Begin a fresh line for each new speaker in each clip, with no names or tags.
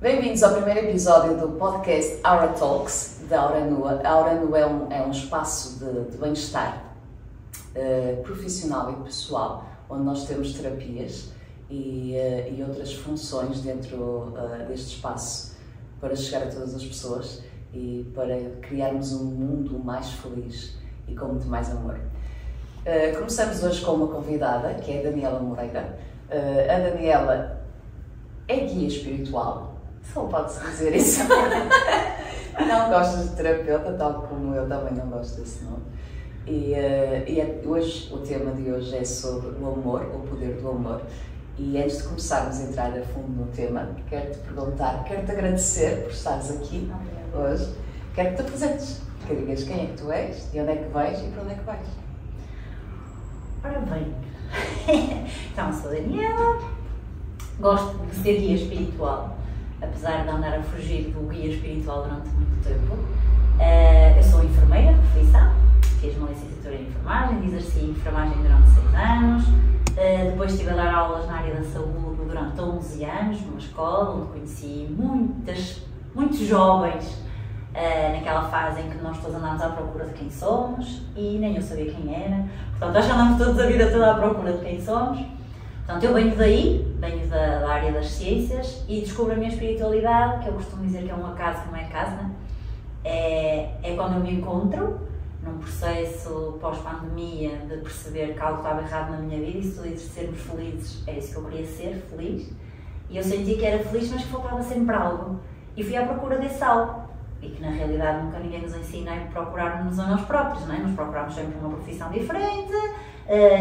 Bem-vindos ao primeiro episódio do podcast Aura Talks, da Aura Nua. A Aura Nua é um espaço de bem-estar profissional e pessoal, onde nós temos terapias e outras funções dentro deste espaço para chegar a todas as pessoas e para criarmos um mundo mais feliz e com muito mais amor. Começamos hoje com uma convidada, que é a Daniela Moreira. A Daniela é guia espiritual, só pode-se dizer isso. Não gostas de terapeuta, tal como eu também não gosto desse nome. Hoje, o tema de hoje é sobre o amor, o poder do amor. E antes de começarmos a entrar a fundo no tema, quero-te perguntar, quero-te agradecer por estares aqui hoje. Quero que te apresentes, que digas quem é que tu és, de onde é que vais e para onde é que vais.
Ora bem, então sou Daniela, gosto de ser guia espiritual, apesar de andar a fugir do guia espiritual durante muito tempo. Eu sou enfermeira de profissão, fiz uma licenciatura em enfermagem, exerci enfermagem durante 6 anos, depois estive a dar aulas na área da saúde durante 11 anos, numa escola onde conheci muitos jovens, naquela fase em que nós todos andamos à procura de quem somos e nem eu sabia quem era, portanto acho que andamos todos a vida toda à procura de quem somos. Portanto, eu venho daí, venho da área das ciências e descubro a minha espiritualidade, que eu costumo dizer que é um acaso que não é casa, né? É quando eu me encontro num processo pós-pandemia de perceber que algo estava errado na minha vida e se tudo de sermos felizes, era isso que eu queria ser, feliz. E eu sentia que era feliz, mas que faltava sempre algo. E fui à procura desse algo. E que na realidade nunca ninguém nos ensina a procurarmos a nós próprios, não é? Nos procuramos sempre uma profissão diferente,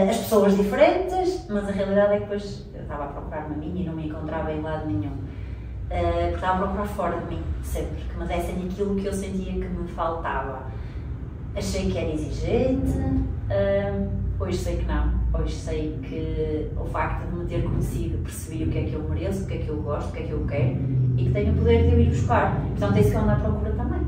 as pessoas diferentes, mas a realidade é que depois eu estava a procurar-me a mim e não me encontrava em lado nenhum. Porque estava a procurar fora de mim, sempre, que me dessem aquilo que eu sentia que me faltava. Achei que era exigente, hoje sei que não. Hoje sei que o facto de me ter conhecido, percebi o que é que eu mereço, o que é que eu gosto, o que é que eu quero e que tenho o poder de eu ir buscar. Portanto, é isso que eu ando à procura também.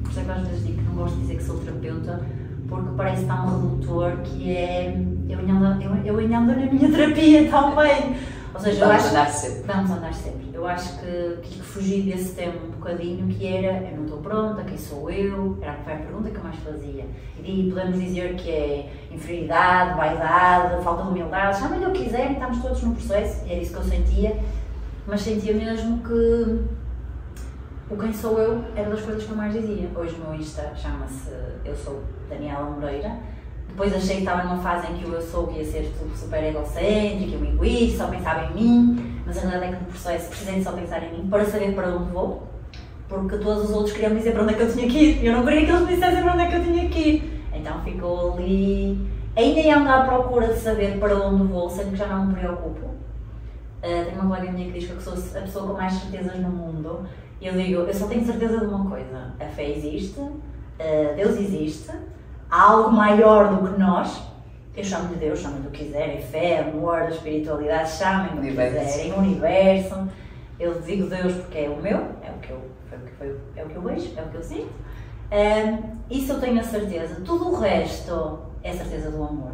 Por isso é que às vezes digo que não gosto de dizer que sou terapeuta, porque parece tão redutor que é eu ando na minha terapia também. Ou seja,
vamos andar sempre.
Vamos andar sempre. Eu acho que fugi desse tema um bocadinho, que era eu não estou pronta, quem sou eu? Era a pergunta que eu mais fazia. E podemos dizer que é inferioridade, vaidade, falta de humildade, chamem-lhe o que quiserem, estamos todos num processo, e era isso que eu sentia, mas sentia mesmo que o quem sou eu era das coisas que eu mais dizia. Hoje o meu Insta chama-se Eu Sou Daniela Moreira. Depois achei que estava numa fase em que o eu sou que ia ser super egocêntrico, um egoísta, só pensava em mim, mas a verdade é que no processo precisei de só pensar em mim para saber para onde vou, porque todos os outros queriam me dizer para onde é que eu tinha que ir e eu não queria que eles me dissessem para onde é que eu tinha que ir. Então ficou ali, ainda ando à procura de saber para onde vou, sendo que já não me preocupo. Tenho uma colega minha que diz que eu sou a pessoa com mais certezas no mundo e eu digo, eu só tenho certeza de uma coisa, a fé existe, Deus existe, há algo maior do que nós, eu chamo de Deus, chamo do que quiserem, fé, amor, espiritualidade, chamem do que quiserem, universo. Eu digo Deus porque é o meu, é o que eu vejo, é o que eu sinto. Isso eu tenho a certeza. Tudo o resto é a certeza do amor.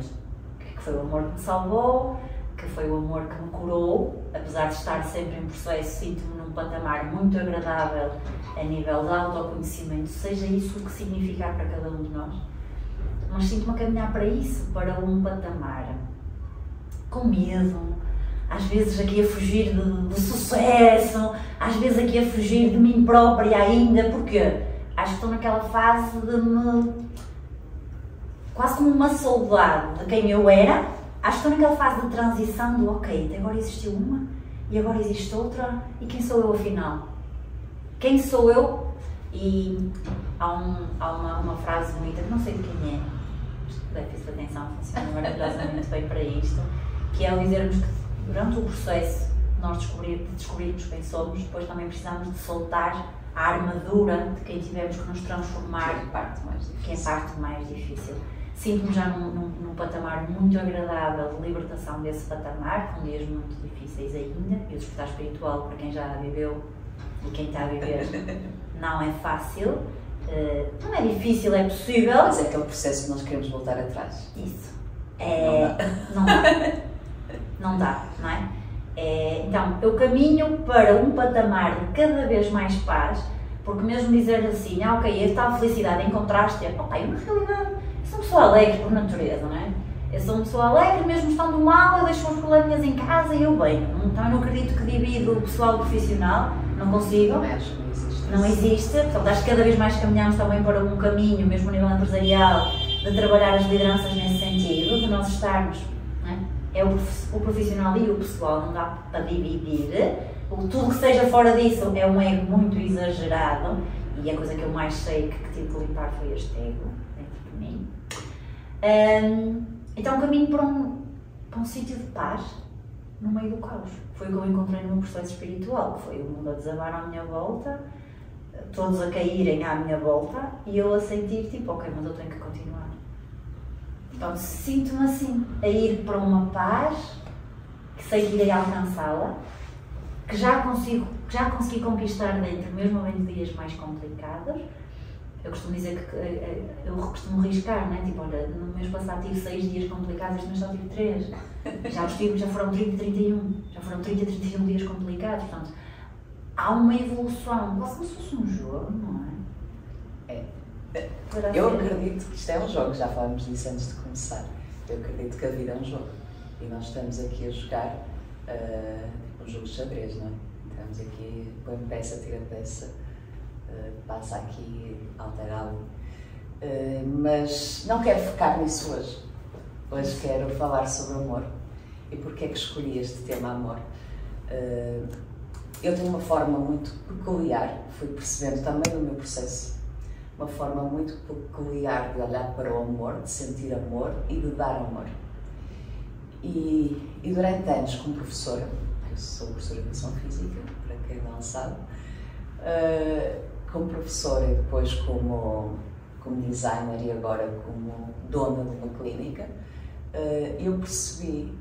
Que foi o amor que me salvou, que foi o amor que me curou, apesar de estar sempre em processo, sinto-me num patamar muito agradável a nível de autoconhecimento, seja isso o que significar para cada um de nós. Mas sinto-me a caminhar para isso, para um patamar com medo, às vezes aqui a fugir do sucesso, às vezes aqui a fugir de mim própria ainda, porque acho que estou naquela fase quase como uma saudade de quem eu era. Acho que estou naquela fase de transição do ok, até agora existiu uma e agora existe outra, e quem sou eu afinal? Quem sou eu? E há uma frase bonita, que não sei de quem é, déficit de atenção funciona maravilhosamente bem para isto, que é ao dizermos que durante o processo nós descobrirmos quem somos, depois também precisamos de soltar a armadura de quem tivemos que nos transformar, que é a parte mais difícil. Sinto-me já num patamar muito agradável de libertação desse patamar, com dias muito difíceis ainda, e o despertar espiritual, para quem já viveu e quem está a viver, não é fácil, não é difícil, é possível.
Mas é aquele processo que nós queremos voltar atrás.
Isso. Não dá, não é? Então, eu caminho para um patamar de cada vez mais paz, porque mesmo dizer assim, ok, esta felicidade encontraste, eu na realidade sou uma pessoa alegre por natureza, não é? Eu sou uma pessoa alegre, mesmo estando mal, eu deixo os probleminhas em casa e eu bem. Então eu não acredito que divido o pessoal do profissional, não consigo. Não existe. Portanto, acho que cada vez mais caminhamos também para um caminho, mesmo a nível empresarial, de trabalhar as lideranças nesse sentido, de nós estarmos, não é? É o profissional e o pessoal, não dá para dividir. Tudo que seja fora disso é um ego muito exagerado e a coisa que eu mais sei que tive que limpar foi este ego dentro de mim. Então caminho para um sítio de paz no meio do caos. Foi o que eu encontrei no meu processo espiritual, que foi o mundo a desabar à minha volta, todos a caírem à minha volta e eu a sentir tipo, ok, mas eu tenho que continuar. Então sinto-me assim, a ir para uma paz que sei que irei alcançá-la, que já consegui conquistar dentro, mesmo havendo dias mais complicados. Eu costumo dizer que eu costumo riscar, né? Tipo, olha, no mês passado tive 6 dias complicados, este mês só tive 3. Já foram 30 e 31. Já foram 30 e 31 dias complicados. Portanto, há uma evolução. Quase como se fosse um jogo, não é?
Eu acredito que isto é um jogo, já falámos disso antes de começar. Eu acredito que a vida é um jogo. E nós estamos aqui a jogar um jogo de xadrez, não é? Estamos aqui, põe peça, tira peça. Passa aqui, altera ali. Mas não quero focar nisso hoje. Hoje quero falar sobre amor. E porquê é que escolhi este tema amor? Eu tenho uma forma muito peculiar, fui percebendo também no meu processo, uma forma muito peculiar de olhar para o amor, de sentir amor e de dar amor. E durante anos como professora, eu sou professora de Educação Física, para quem não sabe, como professora e depois como designer e agora como dona de uma clínica, eu percebi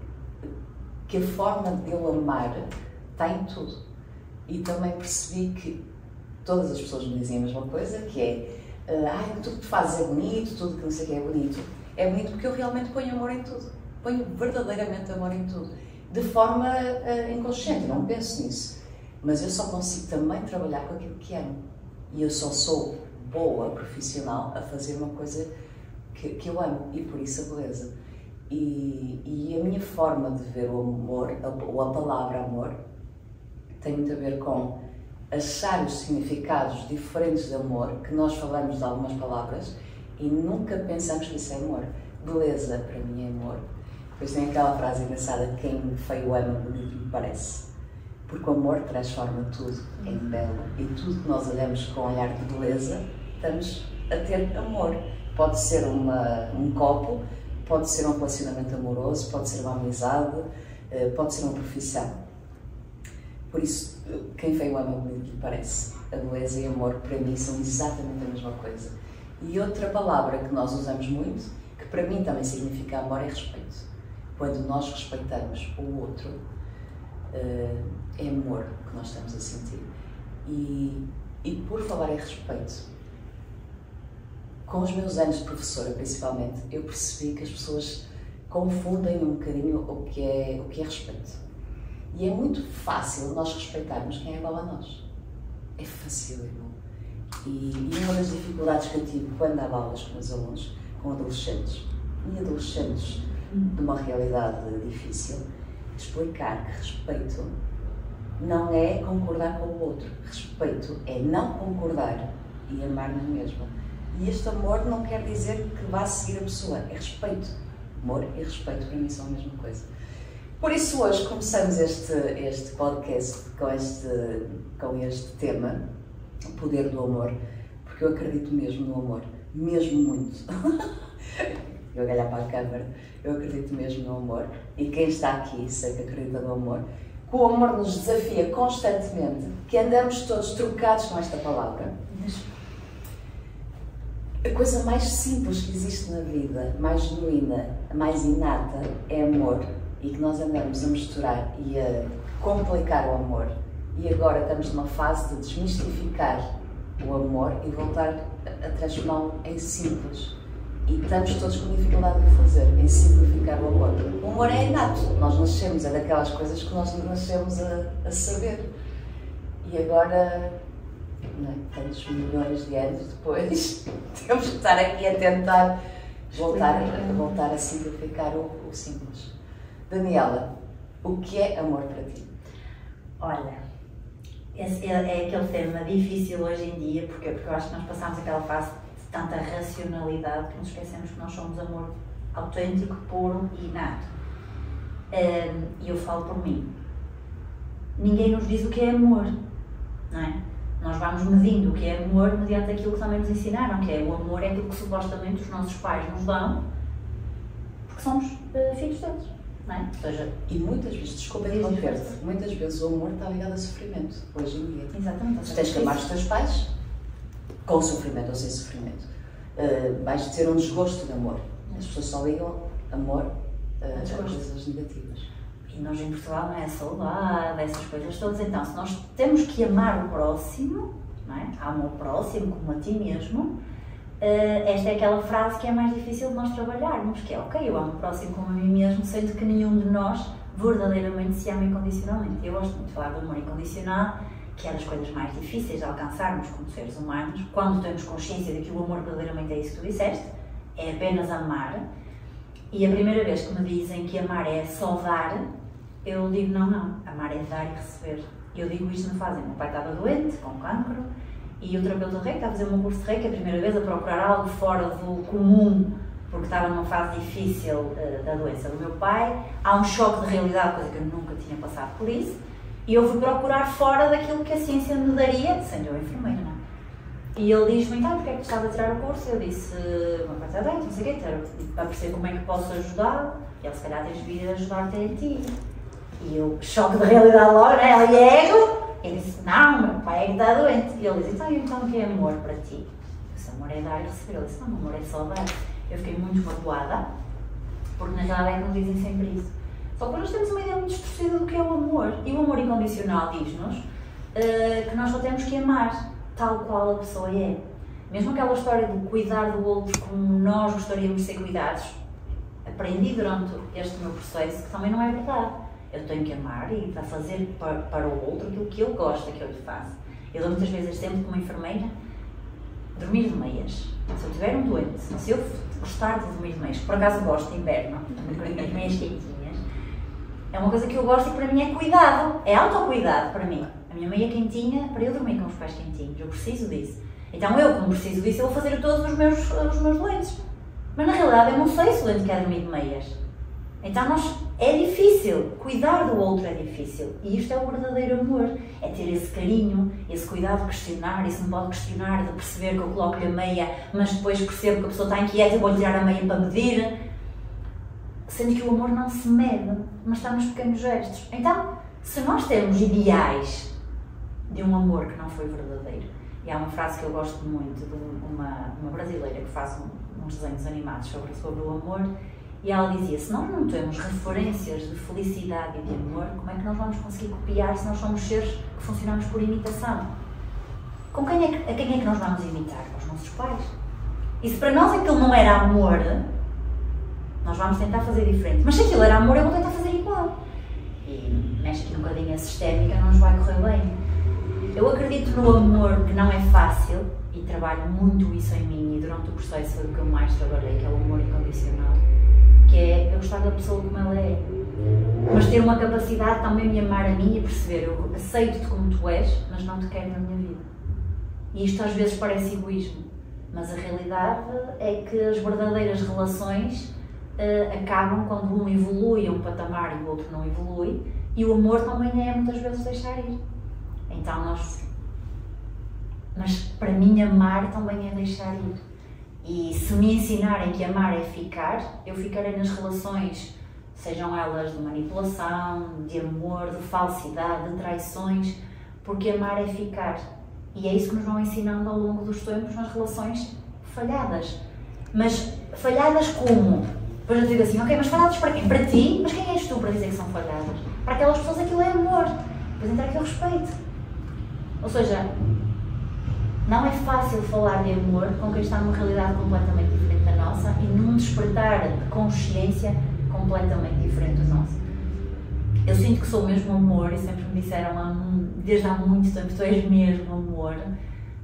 que a forma de eu amar está em tudo. E também percebi que todas as pessoas me diziam a mesma coisa, que é tudo que tu fazes é bonito, tudo que não sei o que é bonito. É bonito porque eu realmente ponho amor em tudo. Ponho verdadeiramente amor em tudo. De forma inconsciente, não penso nisso. Mas eu só consigo também trabalhar com aquilo que amo. E eu só sou boa profissional a fazer uma coisa que eu amo. E por isso a beleza. E a minha forma de ver o amor, ou a palavra amor, tem muito a ver com achar os significados diferentes de amor, que nós falamos de algumas palavras e nunca pensamos que isso é amor. Beleza, para mim, é amor. Depois tem aquela frase engraçada, quem feio ama, bonito me parece. Porque o amor transforma tudo em belo e tudo que nós olhamos com um olhar de beleza, estamos a ter amor. Pode ser um copo, pode ser um relacionamento amoroso, pode ser uma amizade, pode ser uma profissão. Por isso, quem feio ama, bonito lhe parece. A beleza e amor, para mim, são exatamente a mesma coisa. E outra palavra que nós usamos muito, que para mim também significa amor, é respeito. Quando nós respeitamos o outro, é amor que nós estamos a sentir. E por falar em respeito, com os meus anos de professora, principalmente, eu percebi que as pessoas confundem um bocadinho o que é respeito. E é muito fácil nós respeitarmos quem é igual a nós. É facílimo. E uma das dificuldades que eu tive quando dava aulas com os alunos, com adolescentes, e adolescentes de uma realidade difícil, explicar que respeito não é concordar com o outro. Respeito é não concordar e amar na mesma. E este amor não quer dizer que vá seguir a pessoa, é respeito. Amor e respeito para mim são a mesma coisa. Por isso hoje começamos este podcast com este tema, o poder do amor, porque eu acredito mesmo no amor, mesmo muito. Eu olhar para a câmara, eu acredito mesmo no amor e quem está aqui sei que acredita no amor, que o amor nos desafia constantemente, que andamos todos trocados com esta palavra. A coisa mais simples que existe na vida, mais genuína, mais inata, é amor. E que nós andamos a misturar e a complicar o amor. E agora estamos numa fase de desmistificar o amor e voltar a transformá-lo em simples. E estamos todos com dificuldade de fazer, em simplificar o amor. O amor é inato, nós nascemos, é daquelas coisas que nós nascemos a saber. E agora, não é, tantos milhões de anos depois, temos que estar aqui a tentar voltar a simplificar o simples. Daniela, o que é amor para ti?
Olha, esse é aquele tema difícil hoje em dia, porque eu acho que nós passamos aquela fase de tanta racionalidade que nos esquecemos que nós somos amor autêntico, puro e inato. E eu falo por mim. Ninguém nos diz o que é amor, não é? Nós vamos medindo o que é amor mediante aquilo que também nos ensinaram, que é o amor é aquilo que supostamente os nossos pais nos dão, porque somos filhos deles, não é? Ou seja,
e muitas vezes, desculpa interromper-te, muitas vezes o amor está ligado a sofrimento, hoje em dia.
Exatamente.
Tu tens que amar os teus pais, com sofrimento ou sem sofrimento. Vais ter um desgosto de amor. As pessoas só ligam amor a coisas negativas.
E nós em Portugal não é a saudade, essas coisas todas. Então, se nós temos que amar o próximo, não é? Ama o próximo como a ti mesmo, esta é aquela frase que é mais difícil de nós trabalharmos, que é, ok, eu amo o próximo como a mim mesmo, sendo que nenhum de nós verdadeiramente se ama incondicionalmente. Eu gosto muito de falar do amor incondicional, que é das coisas mais difíceis de alcançarmos como seres humanos, quando temos consciência de que o amor verdadeiramente é isso que tu disseste, é apenas amar. E a primeira vez que me dizem que amar é só dar, eu digo não, amar é dar e receber. Eu digo isto na fase, meu pai estava doente, com cancro, e o terapeuta de Reiki estava a fazer o meu curso de Reiki a primeira vez, a procurar algo fora do comum, porque estava numa fase difícil da doença do meu pai. Há um choque de realidade, coisa que eu nunca tinha passado por isso, e eu fui procurar fora daquilo que a ciência me daria, sendo eu enfermeira, não é? E ele diz-me, então, porque é que tu estás a tirar o curso? Eu disse, meu pai está doente, não sei o quê, para perceber como é que posso ajudá-lo. E ele, se calhar, tens de vir ajudar-te a ti. E eu, choque de realidade logo, né? Ele é ego. Ele disse, não, meu pai é que está doente. E ele disse, então o que é amor para ti? Eu disse, amor é dar e receber. Ele disse, não, amor é só dar. Eu fiquei muito magoada, porque na realidade é que nos dizem sempre isso. Só que nós temos uma ideia muito distorcida do que é o amor. E o amor incondicional diz-nos que nós só temos que amar tal qual a pessoa é. Mesmo aquela história de cuidar do outro como nós gostaríamos de ser cuidados, aprendi durante este meu processo que também não é verdade. Eu tenho que amar e para fazer para o outro aquilo que ele gosta que eu lhe faça. Eu dou muitas vezes exemplo como enfermeira, dormir de meias. Se eu tiver um doente, se eu gostar de dormir de meias, por acaso gosto de inverno, com as minhas meias quentinhas, é uma coisa que eu gosto e para mim é cuidado, é autocuidado para mim. A minha meia quentinha, para eu dormir com os pés quentinhos, eu preciso disso. Então eu, como preciso disso, eu vou fazer todos os meus doentes. Mas na realidade eu não sei se o doente quer dormir de meias. Então é difícil, cuidar do outro é difícil. E isto é o verdadeiro amor, é ter esse carinho, esse cuidado de questionar, e se não pode questionar, de perceber que eu coloco-lhe a meia, mas depois percebo que a pessoa está inquieta e vou-lhe tirar a meia para medir. Sendo que o amor não se mede, mas está nos pequenos gestos. Então, se nós temos ideais de um amor que não foi verdadeiro. E há uma frase que eu gosto muito de uma brasileira que faz uns desenhos animados sobre o amor, e ela dizia, se nós não temos referências de felicidade e de amor, como é que nós vamos conseguir copiar se nós somos seres que funcionamos por imitação? A quem é que nós vamos imitar? Aos nossos pais. E se para nós aquilo não era amor, nós vamos tentar fazer diferente. Mas se aquilo era amor, eu vou tentar fazer igual. E mexe aqui um bocadinho a sistémica, não nos vai correr bem. Eu acredito no amor que não é fácil e trabalho muito isso em mim, e durante o processo foi o que eu mais trabalhei, que é o amor incondicional, que é eu gostar da pessoa como ela é, mas ter uma capacidade também de me amar a mim e perceber, eu aceito-te como tu és, mas não te quero na minha vida. E isto às vezes parece egoísmo, mas a realidade é que as verdadeiras relações acabam quando um evolui a um patamar e o outro não evolui, e o amor também é muitas vezes deixar ir. Então mas para mim amar também é deixar ir. E se me ensinarem que amar é ficar, eu ficarei nas relações, sejam elas de manipulação, de amor, de falsidade, de traições, porque amar é ficar. E é isso que nos vão ensinando ao longo dos tempos nas relações falhadas. Mas falhadas como? Depois eu digo assim, ok, mas falhadas para quem? Para ti? Mas quem és tu para dizer que são falhadas? Para aquelas pessoas aquilo é amor. Depois entra aqui o respeito. Ou seja, não é fácil falar de amor com quem está numa realidade completamente diferente da nossa e num despertar de consciência completamente diferente do nosso. Eu sinto que sou mesmo amor e sempre me disseram desde há muito tempo, tu és mesmo amor,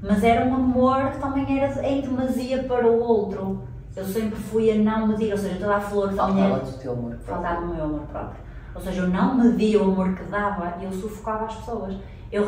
mas era um amor que também era em demasia para o outro. Eu sempre fui a não medir, ou seja, toda a flor também era...
Faltava-te o teu amor próprio.
Faltava o meu amor próprio. Ou seja, eu não media o amor que dava e eu sufocava as pessoas. Eu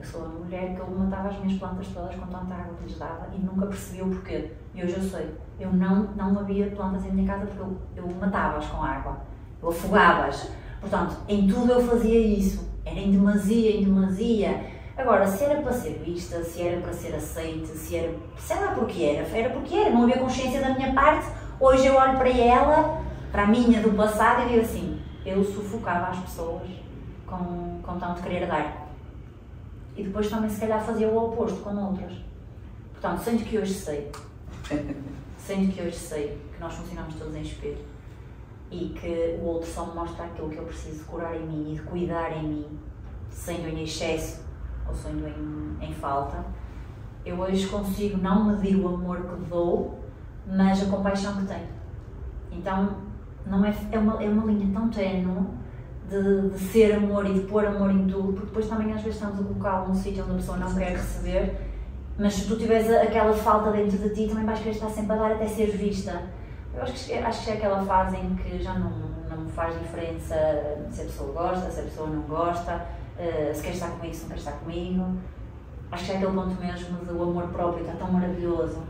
sou a mulher que eu matava as minhas plantas todas com tanta água que lhes dava e nunca percebi o porquê. E hoje eu sei. Eu não havia plantas em minha casa porque eu matava-as com água. Eu afogava-as. Portanto, em tudo eu fazia isso. Era em demasia, em demasia. Agora, se era para ser vista, se era para ser aceite, se era... sei lá porque era porque era. Não havia consciência da minha parte. Hoje eu olho para ela, para a minha do passado e digo assim, eu sufocava as pessoas com tanto querer dar. E depois também se calhar fazia o oposto com outras. Portanto, sendo que hoje sei que nós funcionamos todos em espelho e que o outro só me mostra aquilo que eu preciso de curar em mim e de cuidar em mim, sendo em excesso ou sendo em falta, eu hoje consigo não medir o amor que dou, mas a compaixão que tenho. Então, não é uma linha tão ténue de ser amor e de pôr amor em tudo, porque depois também às vezes estamos a colocá-lo num sítio onde a pessoa não quer receber, mas se tu tiveres aquela falta dentro de ti, também vais querer estar sempre a dar até ser vista. Eu acho que é aquela fase em que já não me faz diferença se a pessoa gosta, se a pessoa não gosta, se quer estar comigo, se não quer estar comigo. Acho que é aquele ponto mesmo do amor próprio, está tão maravilhoso.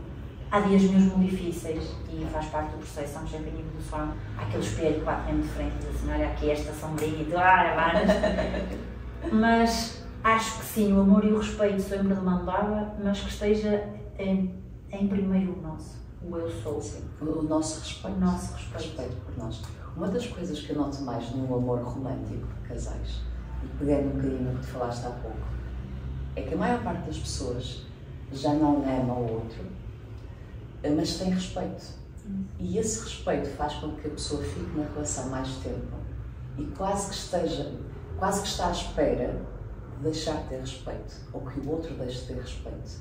Há dias mesmo difíceis e faz parte do processo, estamos sempre em evolução. Há aquele espelho que bate mesmo de frente e diz assim, olha aqui esta sombrinha e tu, mas acho que sim, o amor e o respeito sempre demandava, mas que esteja em primeiro o nosso, o eu sou.
Sim, o nosso respeito.
O nosso
respeito por nós. Uma das coisas que eu noto mais no amor romântico de casais, e pegando um bocadinho no que tu falaste há pouco, é que a maior parte das pessoas já não ama o outro, mas tem respeito. E esse respeito faz com que a pessoa fique na relação mais tempo e quase que está à espera de deixar de ter respeito, ou que o outro deixe de ter respeito.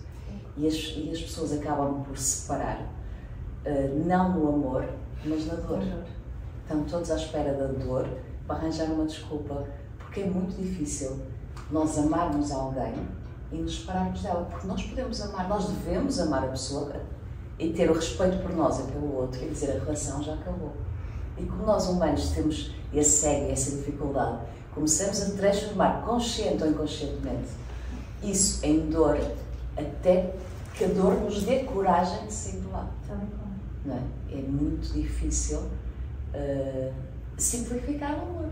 E as pessoas acabam por se separar, não no amor, mas na dor. Estão todos à espera da dor para arranjar uma desculpa, porque é muito difícil nós amarmos alguém e nos separarmos dela, porque nós podemos amar, nós devemos amar a pessoa e ter o respeito por nós e pelo outro e dizer a relação já acabou. E como nós humanos temos esse ego e essa dificuldade, começamos a transformar consciente ou inconscientemente isso em dor, até que a dor nos dê coragem de sair de lá. Não é? É muito difícil simplificar o amor.